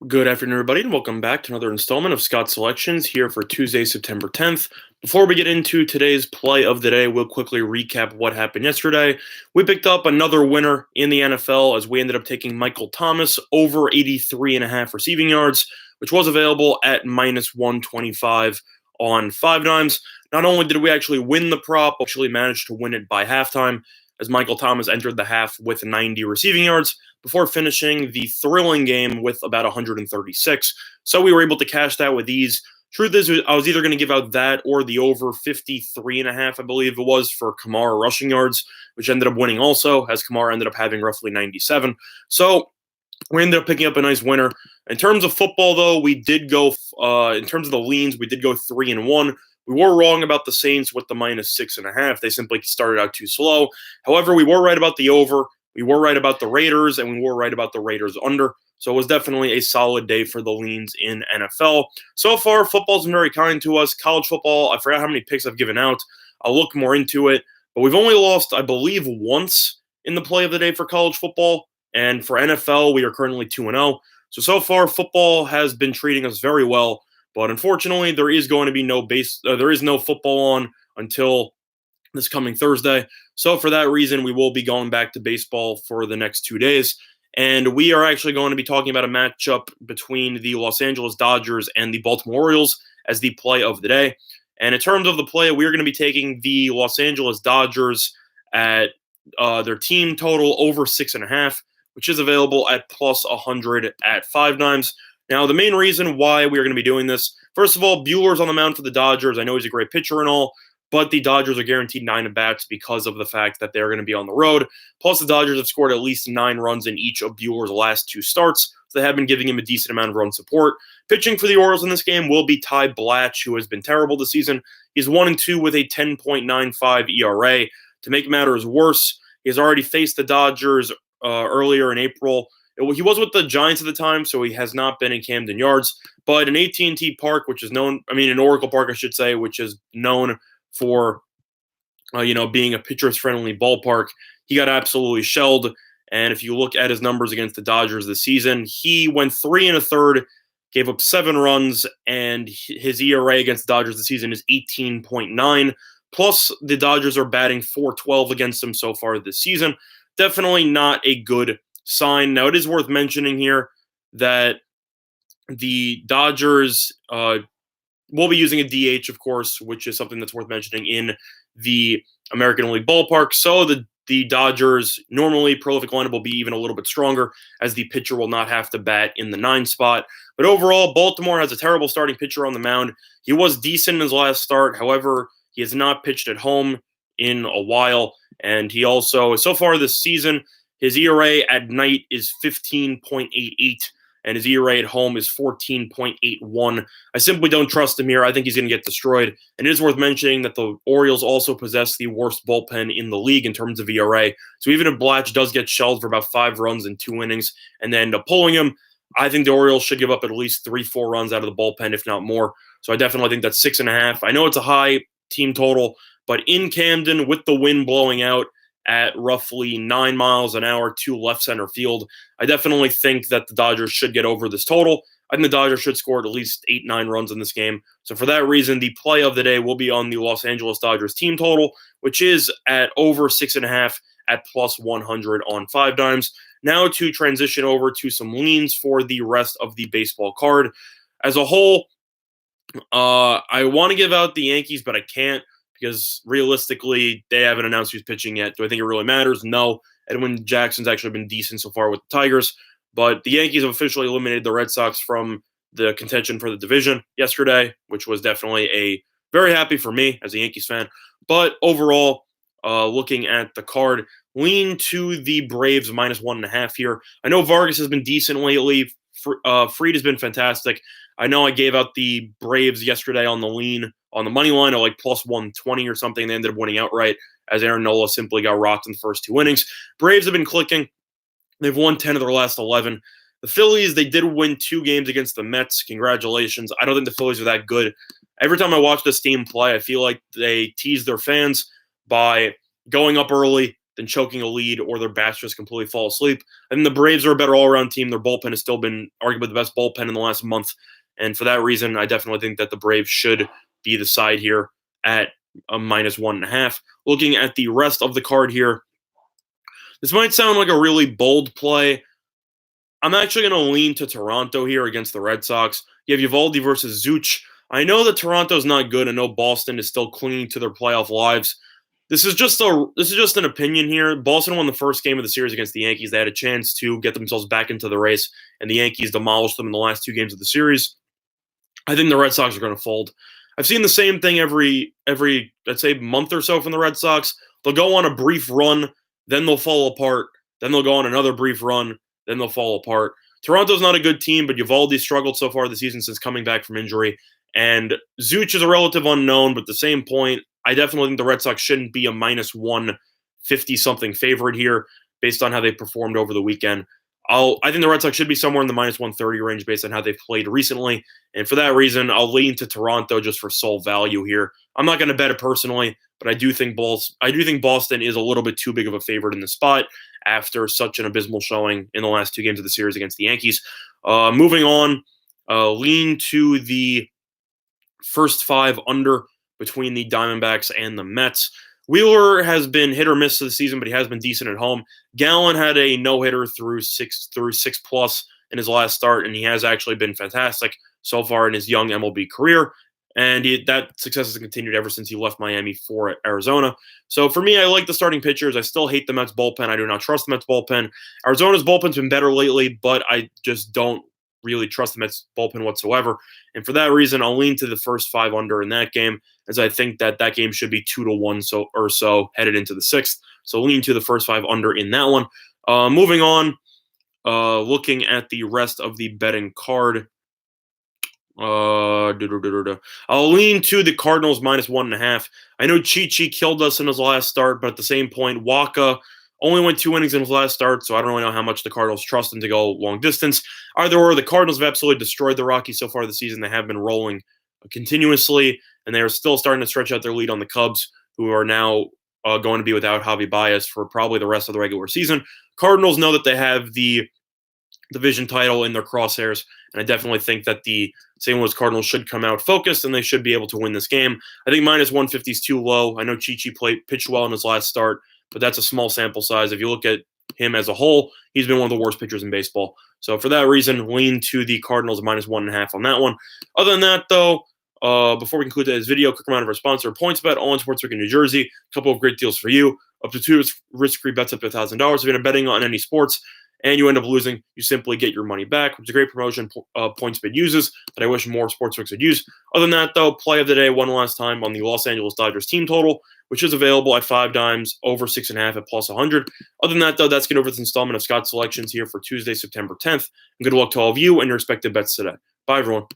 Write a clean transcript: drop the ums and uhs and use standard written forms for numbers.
Good afternoon, everybody, and welcome back to another installment of Scott Selections here for Tuesday, September 10th. Before we get into today's play of the day, we'll quickly recap what happened yesterday. We picked up another winner in the NFL as we ended up taking Michael Thomas over 83.5 receiving yards, which was available at minus 125 on 5 dimes. Not only did we actually win the prop, we actually managed to win it by halftime as Michael Thomas entered the half with 90 receiving yards before finishing the thrilling game with about 136. So we were able to cash that with ease. Truth is, I was either going to give out that or the over 53.5, I believe it was, for Kamara rushing yards, which ended up winning also, as Kamara ended up having roughly 97. So we ended up picking up a nice winner. In terms of football, though, we did go, in terms of the leans, we did go 3-1. We were wrong about the Saints with the minus 6.5. They simply started out too slow. However, we were right about the over. We were right about the Raiders, and we were right about the Raiders under. So it was definitely a solid day for the leans in NFL. So far, football's been very kind to us. College football, I forgot how many picks I've given out. I'll look more into it. But we've only lost, I believe, once in the play of the day for college football. And for NFL, we are currently 2-0. So far, football has been treating us very well. But unfortunately, there is going to be there is no football on until this coming Thursday. So for that reason, we will be going back to baseball for the next 2 days. And we are actually going to be talking about a matchup between the Los Angeles Dodgers and the Baltimore Orioles as the play of the day. And in terms of the play, we are going to be taking the Los Angeles Dodgers at their team total over 6.5, which is available at plus 100 at 5 dimes. Now, the main reason why we are going to be doing this, first of all, Buehler's on the mound for the Dodgers. I know he's a great pitcher and all, but the Dodgers are guaranteed 9 at-bats because of the fact that they're going to be on the road. Plus, the Dodgers have scored at least 9 runs in each of Buehler's last 2 starts, so they have been giving him a decent amount of run support. Pitching for the Orioles in this game will be Ty Blatch, who has been terrible this season. He's 1-2 with a 10.95 ERA. To make matters worse, he has already faced the Dodgers earlier in April. He was with the Giants at the time, so he has not been in Camden Yards. But in AT&T Park, which is known, in Oracle Park, I should say, which is known for, being a pitcher's-friendly ballpark, he got absolutely shelled. And if you look at his numbers against the Dodgers this season, he went 3 1/3, gave up 7 runs, and his ERA against the Dodgers this season is 18.9. Plus, the Dodgers are batting .412 against him so far this season. Definitely not a good sign. Now, it is worth mentioning here that the Dodgers will be using a DH, of course, which is something that's worth mentioning in the American League ballpark. So the Dodgers normally prolific lineup will be even a little bit stronger as the pitcher will not have to bat in the 9 spot. But overall, Baltimore has a terrible starting pitcher on the mound. He was decent in his last start. However, he has not pitched at home in a while. And he also, so far this season, his ERA at night is 15.88, and his ERA at home is 14.81. I simply don't trust him here. I think he's going to get destroyed. And it is worth mentioning that the Orioles also possess the worst bullpen in the league in terms of ERA. So even if Blatch does get shelled for about 5 runs in 2 innings and then end up pulling him, I think the Orioles should give up at least 3-4 runs out of the bullpen, if not more. So I definitely think that's 6.5. I know it's a high team total, but in Camden, with the wind blowing out at roughly 9 miles an hour to left center field, I definitely think that the Dodgers should get over this total. I think the Dodgers should score at least 8-9 runs in this game. So for that reason, the play of the day will be on the Los Angeles Dodgers team total, which is at over 6.5 at plus 100 on 5 dimes. Now to transition over to some leans for the rest of the baseball card. As a whole, I want to give out the Yankees, but I can't because realistically, they haven't announced who's pitching yet. Do I think it really matters? No. Edwin Jackson's actually been decent so far with the Tigers, but the Yankees have officially eliminated the Red Sox from the contention for the division yesterday, which was definitely very happy for me as a Yankees fan. But overall, looking at the card, lean to the Braves minus 1.5 here. I know Vargas has been decent lately. Fried has been fantastic. I know I gave out the Braves yesterday on the lean on the money line at like plus 120 or something. They ended up winning outright as Aaron Nola simply got rocked in the first 2 innings. Braves have been clicking. They've won 10 of their last 11. The Phillies, they did win 2 games against the Mets. Congratulations. I don't think the Phillies are that good. Every time I watch this team play, I feel like they tease their fans by going up early. than choking a lead or their bats just completely fall asleep. And the Braves are a better all-around team. Their bullpen has still been arguably the best bullpen in the last month. And for that reason, I definitely think that the Braves should be the side here at a -1.5. Looking at the rest of the card here, this might sound like a really bold play. I'm actually going to lean to Toronto here against the Red Sox. You have Eovaldi versus Zuch. I know that Toronto's not good. I know Boston is still clinging to their playoff lives. This is just an opinion here. Boston won the first game of the series against the Yankees. They had a chance to get themselves back into the race, and the Yankees demolished them in the last 2 games of the series. I think the Red Sox are going to fold. I've seen the same thing every let's say month or so from the Red Sox. They'll go on a brief run, then they'll fall apart. Then they'll go on another brief run, then they'll fall apart. Toronto's not a good team, but Eovaldi struggled so far this season since coming back from injury. And Zuch is a relative unknown, but at the same point, I definitely think the Red Sox shouldn't be a -150-something favorite here based on how they performed over the weekend. I think the Red Sox should be somewhere in the -130 range based on how they've played recently. And for that reason, I'll lean to Toronto just for sole value here. I'm not going to bet it personally, but I do think Boston is a little bit too big of a favorite in the spot after such an abysmal showing in the last 2 games of the series against the Yankees. Moving on, lean to the first 5 under between the Diamondbacks and the Mets. Wheeler has been hit or miss this season, but he has been decent at home. Gallen had a no-hitter through 6+ in his last start, and he has actually been fantastic so far in his young MLB career. And that success has continued ever since he left Miami for Arizona. So for me, I like the starting pitchers. I still hate the Mets bullpen. I do not trust the Mets bullpen. Arizona's bullpen's been better lately, but I just don't really trust the Mets bullpen whatsoever. And for that reason, I'll lean to the first 5 under in that game, as I think that game should be 2-1 so headed into the 6th. So lean to the first 5 under in that one. Moving on, looking at the rest of the betting card. I'll lean to the Cardinals -1.5. I know Chi killed us in his last start, but at the same point, Waka only went 2 innings in his last start, so I don't really know how much the Cardinals trust him to go long distance. Either or, the Cardinals have absolutely destroyed the Rockies so far this season. They have been rolling continuously, and they are still starting to stretch out their lead on the Cubs, who are now going to be without Javi Baez for probably the rest of the regular season. Cardinals know that they have the division title in their crosshairs, and I definitely think that the St. Louis Cardinals should come out focused, and they should be able to win this game. I think -150 is too low. I know Chi pitched well in his last start, but that's a small sample size. If you look at him as a whole, he's been one of the worst pitchers in baseball. So for that reason, lean to the Cardinals -1.5 on that one. Other than that, though, before we conclude today's video, quick reminder of our sponsor, PointsBet, all-in sportsbook in New Jersey. A couple of great deals for you. Up to 2 risk-free bets up to $1,000. If you're betting on any sports and you end up losing, you simply get your money back, which is a great promotion PointsBet uses that I wish more sportsbooks would use. Other than that, though, play of the day one last time on the Los Angeles Dodgers team total, which is available at 5 dimes, over 6.5 at +100. Other than that, though, that's going to over this installment of Scott Selections here for Tuesday, September 10th. And good luck to all of you and your respective bets today. Bye, everyone.